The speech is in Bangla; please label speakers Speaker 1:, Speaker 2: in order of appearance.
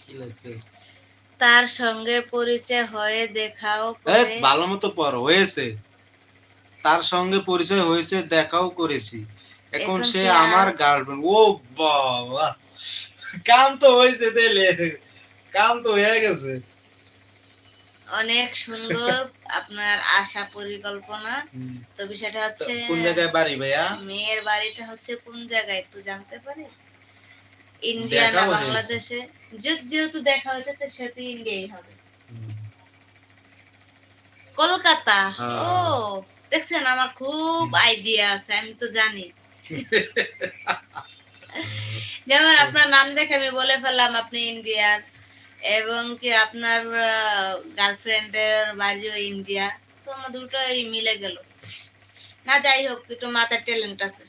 Speaker 1: কি লাগছে?
Speaker 2: তার সঙ্গে পরিচয় হয়ে দেখাও করে।
Speaker 1: ভালো মতো পড়ো। হয়েছে। তার সঙ্গে পরিচয় হয়েছে, দেখাও করেছি। এখন
Speaker 2: এখন
Speaker 1: সে
Speaker 2: সে আর
Speaker 1: আমার গার্লফ্রেন্ড। ও বাবা! কাম তো হয়েছে তাইলে। কাম তো হয়ে গেছে।
Speaker 2: অনেক সুন্দর আপনার আশা পরিকল্পনা। তো বিষয়টা হচ্ছে
Speaker 1: কোন জায়গায় বাড়ি ভাইয়া?
Speaker 2: মেয়ের বাড়িটা হচ্ছে কোন জায়গায় একটু জানতে পারি? ইন্ডিয়া না
Speaker 1: দেখাও হয়েছে।
Speaker 2: বাংলাদেশে? যেহেতু দেখা হয়েছে তো সেহেতু ইন্ডিয়াই হবে। কলকাতা। ও দেখছেন আমার খুব আইডিয়া আছে, আমি তো জানি। যেমন আপনার নাম দেখে আমি বলে ফেললাম আপনি ইন্ডিয়ার, এবং কি আপনার গার্লফ্রেন্ডের বাড়িও ইন্ডিয়া, তো আমার দুটোই মিলে গেল। না যাই হোক, একটু মাথার ট্যালেন্ট আছে।